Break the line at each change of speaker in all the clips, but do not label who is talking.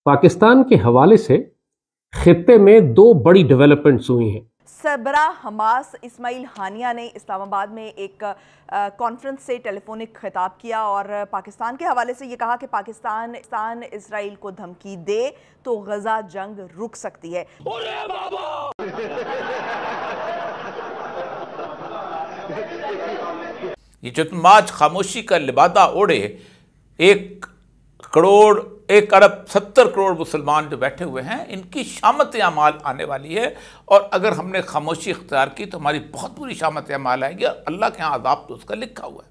पाकिस्तान के हवाले से खित्ते में दो बड़ी डेवलपमेंट्स हुई हैं।
सरबराह हमास इस्माइल हानिया ने इस्लामाबाद में एक कॉन्फ्रेंस से टेलीफोनिक खिताब किया और पाकिस्तान के हवाले से ये कहा कि पाकिस्तान इसराइल को धमकी दे तो गजा जंग रुक सकती है।
ये जो तुम आज खामोशी का लिबादा ओढ़े 1 अरब 70 करोड़ मुसलमान जो बैठे हुए हैं, इनकी शामत अमाल आने वाली है। और अगर हमने खामोशी इख्तियार की तो हमारी बहुत बुरी शामत अमाल आएगी और अल्लाह के यहाँ अज़ाब तो उसका लिखा हुआ है।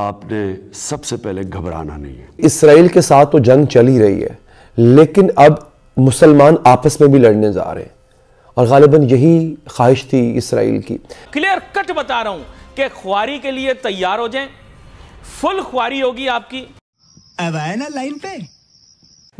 आपने सबसे पहले घबराना नहीं है।
इसराइल के साथ तो जंग चल ही रही है, लेकिन अब मुसलमान आपस में भी लड़ने जा रहे हैं और गालिबन यही ख्वाहिश थी इसराइल की।
क्लियर कट बता रहा हूं कि ख्वारी के लिए तैयार हो जाएं, फुल ख्वारी होगी आपकी।
अब आए ना लाइन पे।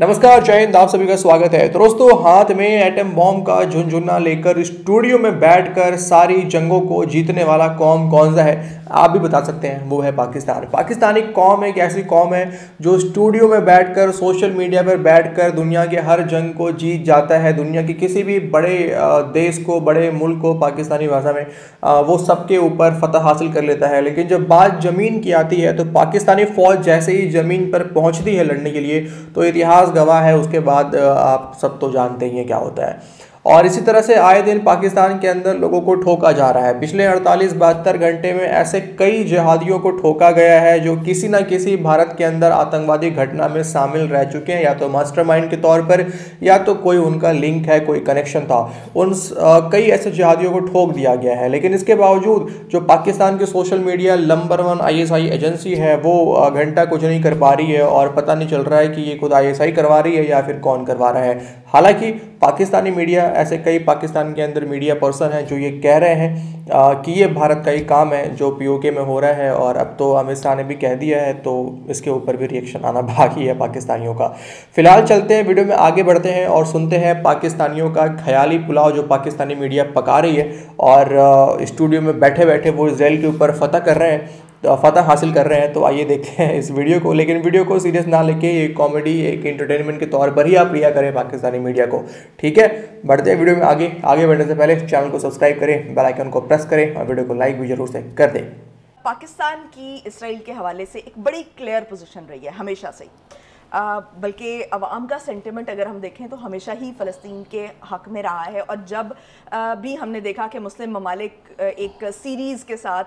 नमस्कार, जय हिंद, आप सभी का स्वागत है। तो दोस्तों, हाथ में एटम बॉम्ब का झुनझुना लेकर स्टूडियो में बैठकर सारी जंगों को जीतने वाला कौम कौन सा है आप भी बता सकते हैं, वो है पाकिस्तान। पाकिस्तान एक कौम, एक ऐसी कौम है जो स्टूडियो में बैठकर, सोशल मीडिया पर बैठकर दुनिया के हर जंग को जीत जाता है। दुनिया के किसी भी बड़े देश को, बड़े मुल्क को, पाकिस्तानी भाषा में वो सबके ऊपर फतह हासिल कर लेता है। लेकिन जब बात ज़मीन की आती है तो पाकिस्तानी फ़ौज जैसे ही ज़मीन पर पहुँचती है लड़ने के लिए तो इतिहास गवाह है। उसके बाद आप सब तो जानते ही हैं क्या होता है। और इसी तरह से आए दिन पाकिस्तान के अंदर लोगों को ठोका जा रहा है। पिछले 48-72 घंटे में ऐसे कई जिहादियों को ठोका गया है जो किसी न किसी भारत के अंदर आतंकवादी घटना में शामिल रह चुके हैं, या तो मास्टरमाइंड के तौर पर या तो कोई उनका लिंक है, कोई कनेक्शन था। उन कई ऐसे जिहादियों को ठोक दिया गया है। लेकिन इसके बावजूद जो पाकिस्तान की social media number 1 ISI agency है वो घंटा कुछ नहीं कर पा रही है और पता नहीं चल रहा है कि ये खुद ISI करवा रही है या फिर कौन करवा रहा है। हालांकि पाकिस्तानी मीडिया, ऐसे कई पाकिस्तान के अंदर मीडिया पर्सन हैं जो ये कह रहे हैं कि ये भारत का ही काम है जो POK में हो रहा है, और अब तो अमित शाह ने भी कह दिया है, तो इसके ऊपर भी रिएक्शन आना बाकी है पाकिस्तानियों का। फिलहाल चलते हैं, वीडियो में आगे बढ़ते हैं और सुनते हैं पाकिस्तानियों का ख्याली पुलाव जो पाकिस्तानी मीडिया पका रही है। और स्टूडियो में बैठे बैठे वो इसराइल के ऊपर फतह कर रहे हैं, तो फतह हासिल कर रहे हैं। तो आइए देखते हैं इस वीडियो को। लेकिन वीडियो को सीरियस ना लेके एक कॉमेडी, एक एंटरटेनमेंट के तौर पर ही आप लिया करें पाकिस्तानी मीडिया को, ठीक है। बढ़ते हैं वीडियो में आगे बढ़ने से पहले चैनल को सब्सक्राइब करें, बेल आइकन को प्रेस करें और वीडियो को लाइक भी जरूर से कर दें।
पाकिस्तान की इसराइल के हवाले से एक बड़ी क्लियर पोजीशन रही है हमेशा से, बल्कि अवाम का सेंटिमेंट अगर हम देखें तो हमेशा ही फ़लस्तीन के हक़ में रहा है। और जब भी हमने देखा कि मुस्लिम ममालिक एक सीरीज़ के साथ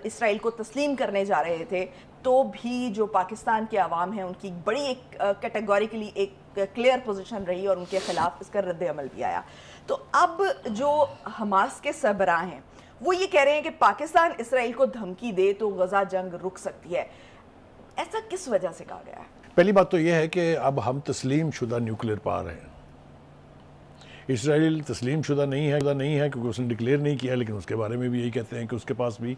इसराइल को तस्लीम करने जा रहे थे, तो भी जो पाकिस्तान के अवाम हैं उनकी बड़ी एक कैटेगोरिकली एक क्लियर पोजीशन रही और उनके ख़िलाफ़ इसका रद्द-ए-अमल भी आया। तो अब जो हमास के सरबराह हैं वो ये कह रहे हैं कि पाकिस्तान इसराइल को धमकी दे तो गजा जंग रुक सकती है। ऐसा किस वजह से कहा गया है?
पहली बात तो यह है कि अब हम तस्लीम शुदा न्यूक्लियर पावर हैं। इसराइल तस्लीम शुदा नहीं है क्योंकि उसने डिक्लेयर नहीं किया, लेकिन उसके बारे में भी यही कहते हैं कि उसके पास भी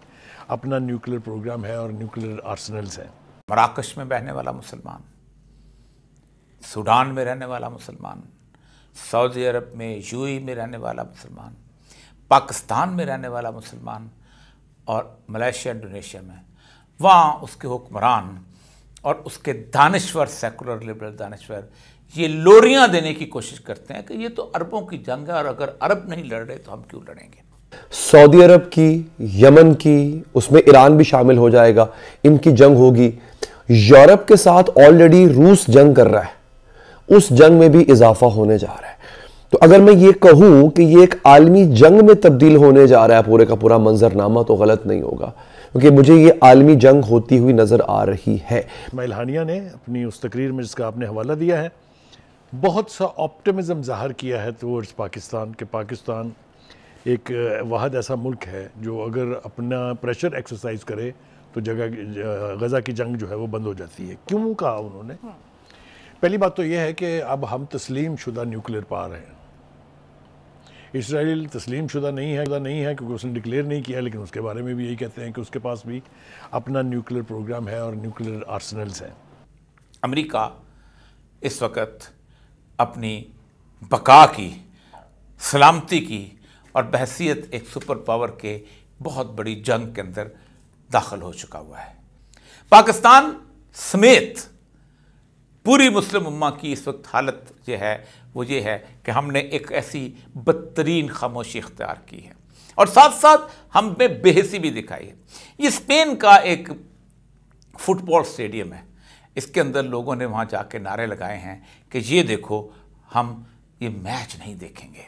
अपना न्यूक्लियर प्रोग्राम है और न्यूक्लियर आर्सेनल्स हैं।
मराकश में बहने वाला मुसलमान, सूडान में रहने वाला मुसलमान, सऊदी अरब में, UAE में रहने वाला मुसलमान, पाकिस्तान में रहने वाला मुसलमान और मलेशिया, इंडोनेशिया में, वहाँ उसके हुक्मरान और उसके दानश्वर, सेकुलर लिबरल दानश्वर, ये लोरियां देने की कोशिश करते हैं कि ये तो अरबों की जंग है और अगर अरब नहीं लड़ रहे तो हम क्यों लड़ेंगे।
सऊदी अरब की, यमन की, उसमें ईरान भी शामिल हो जाएगा, इनकी जंग होगी। यूरोप के साथ ऑलरेडी रूस जंग कर रहा है, उस जंग में भी इजाफा होने जा रहा है। तो अगर मैं ये कहूं कि ये एक आलमी जंग में तब्दील होने जा रहा है पूरे का पूरा मंजरनामा, तो गलत नहीं होगा, क्योंकि मुझे ये आलमी जंग होती हुई नजर आ रही है।
इस्माइल हानिया ने अपनी उस तकरीर में, जिसका आपने हवाला दिया है, बहुत सा ऑप्टिमिज्म ज़ाहिर किया है टुवर्ड्स पाकिस्तान के। पाकिस्तान एक वाहिद ऐसा मुल्क है जो अगर अपना प्रेशर एक्सरसाइज करे तो गज़ा की जंग जो है वो बंद हो जाती है। क्यों कहा उन्होंने? पहली बात तो यह है कि अब हम तस्लीम शुदा न्यूक्लियर पावर हैं। इसराइल तस्लीम शुदा नहीं है क्योंकि उसने डिक्लेयर नहीं किया, लेकिन उसके बारे में भी यही कहते हैं कि उसके पास भी अपना न्यूक्लियर प्रोग्राम है और न्यूक्लियर आर्सेनल्स हैं।
अमेरिका इस वक्त अपनी बका की, सलामती की और बहसीत एक सुपर पावर के बहुत बड़ी जंग के अंदर दाखिल हो चुका हुआ है। पाकिस्तान समेत पूरी मुस्लिम उम्मा की इस वक्त हालत जो है वो ये है कि हमने एक ऐसी बदतरीन खामोशी इख्तियार की है और साथ साथ हम में बेहसी भी दिखाई है। ये स्पेन का एक फुटबॉल स्टेडियम है, इसके अंदर लोगों ने वहाँ जाके नारे लगाए हैं कि ये देखो हम ये मैच नहीं देखेंगे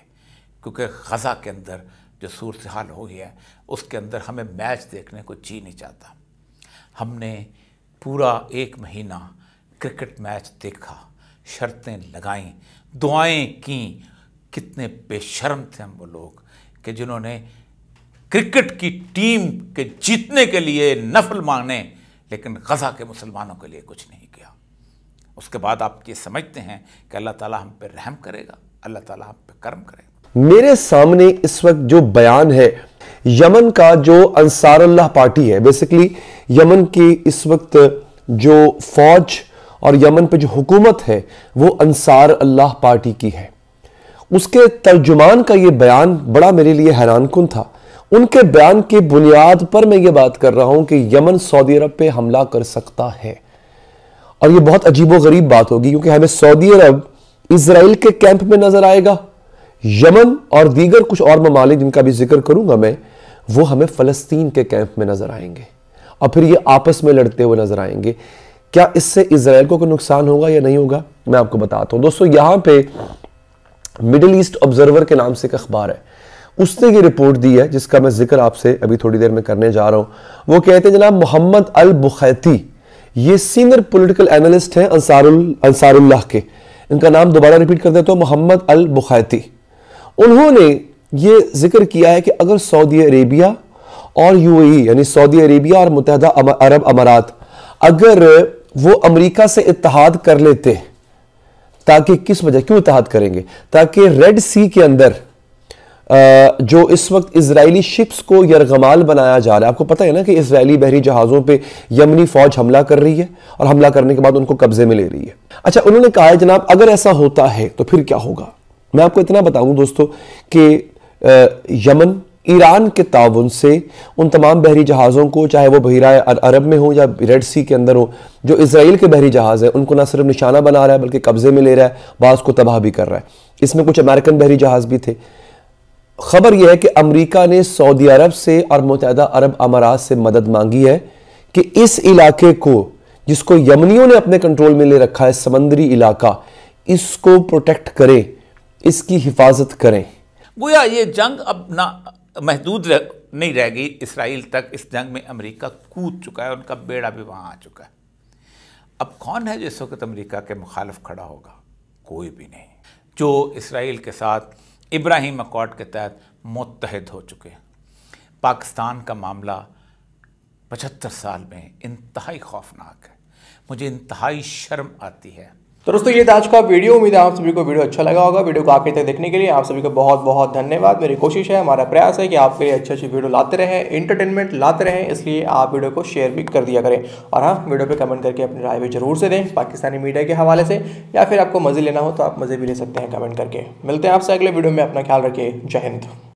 क्योंकि ग़ज़ा के अंदर जो सूरत हाल हो गई है उसके अंदर हमें मैच देखने को जी नहीं चाहता। हमने पूरा 1 महीना क्रिकेट मैच देखा, शर्तें लगाईं, दुआएं की। कितने बेशर्म थे हम वो लोग कि जिन्होंने क्रिकेट की टीम के जीतने के लिए नफल मांगने लेकिन ग़ज़ा के मुसलमानों के लिए कुछ नहीं किया। उसके बाद आप ये समझते हैं कि अल्लाह ताला हम पे रहम करेगा, अल्लाह ताला हम पे करम करेगा।
मेरे सामने इस वक्त जो बयान है यमन का, जो अंसारुल्लाह पार्टी है, बेसिकली यमन की इस वक्त जो फौज और यमन पे जो हुकूमत है वो अंसार अल्लाह पार्टी की है, उसके तर्जुमान का ये बयान बड़ा मेरे लिए हैरानकुन था। उनके बयान के बुनियाद पर मैं ये बात कर रहा हूं कि यमन सऊदी अरब पे हमला कर सकता है और ये बहुत अजीबोगरीब बात होगी क्योंकि हमें सऊदी अरब इजराइल के कैंप में नजर आएगा, यमन और दीगर कुछ और ममालिक जिनका भी जिक्र करूंगा मैं, वो हमें फलस्तीन के कैंप में नजर आएंगे और फिर ये आपस में लड़ते हुए नजर आएंगे। क्या इससे इजराइल को कोई नुकसान होगा या नहीं होगा, मैं आपको बताता हूं। दोस्तों, यहां पे मिडिल ईस्ट ऑब्जर्वर के नाम से एक अखबार है, उसने ये रिपोर्ट दी है जिसका मैं जिक्र आपसे अभी थोड़ी देर में करने जा रहा हूं। वो कहते हैं जनाब मोहम्मद अल बुखैती, ये सीनियर पॉलिटिकल एनालिस्ट हैं अंसारुल्लाह के। इनका नाम दोबारा रिपीट कर देता हूं, मोहम्मद अल बुखैती। उन्होंने ये जिक्र किया है कि अगर सऊदी अरेबिया और यूएई यानी सऊदी अरेबिया और मुत्तहदा अरब अमारात अगर वो अमेरिका से इत्तेहाद कर लेते, ताकि किस वजह, क्यों इत्तेहाद करेंगे, ताकि रेड सी के अंदर जो इस वक्त इजरायली शिप्स को यरगमाल बनाया जा रहा है, आपको पता है ना कि इजरायली बहरी जहाज़ों पे यमनी फौज हमला कर रही है और हमला करने के बाद उनको कब्जे में ले रही है। अच्छा, उन्होंने कहा है जनाब अगर ऐसा होता है तो फिर क्या होगा। मैं आपको इतना बताऊं दोस्तों कि यमन ईरान के ताउन से उन तमाम बहरी जहाज़ों को, चाहे वो बहिरा अरब में हो या रेड सी के अंदर हो, जो इजराइल के बहरी जहाज़ है उनको ना सिर्फ निशाना बना रहा है बल्कि कब्जे में ले रहा है, बाज़ को तबाह भी कर रहा है। इसमें कुछ अमेरिकन बहरी जहाज़ भी थे। खबर यह है कि अमेरिका ने सऊदी अरब से और मुत्तहदा अरब अमारात से मदद मांगी है कि इस इलाके को, जिसको यमनियों ने अपने कंट्रोल में ले रखा है, समंदरी इलाका, इसको प्रोटेक्ट करें, इसकी हिफाजत करें।
गोया ये जंग अब ना महदूद नहीं रह गई इसराइल तक। इस जंग में अमेरिका कूद चुका है, उनका बेड़ा भी वहाँ आ चुका है। अब कौन है जो इस वक्त अमेरिका के मुखालिफ खड़ा होगा? कोई भी नहीं। जो इसराइल के साथ इब्राहिम अकॉर्ड के तहत मुत्तहिद हो चुके हैं। पाकिस्तान का मामला 75 साल में इंतहाई खौफनाक है। मुझे इंतहाई शर्म आती है।
तो दोस्तों, ये था आज का वीडियो। उम्मीद है आप सभी को वीडियो अच्छा लगा होगा। वीडियो को आखिर तक देखने के लिए आप सभी को बहुत बहुत धन्यवाद। मेरी कोशिश है, हमारा प्रयास है कि आपके लिए अच्छी वीडियो लाते रहें, एंटरटेनमेंट लाते रहें, इसलिए आप वीडियो को शेयर भी कर दिया करें। और हाँ, वीडियो पे कमेंट करके अपनी राय भी जरूर से दें, पाकिस्तानी मीडिया के हवाले से, या फिर आपको मज़े लेना हो तो आप मज़े भी ले सकते हैं कमेंट करके। मिलते हैं आपसे अगले वीडियो में। अपना ख्याल रखिए। जय हिंद।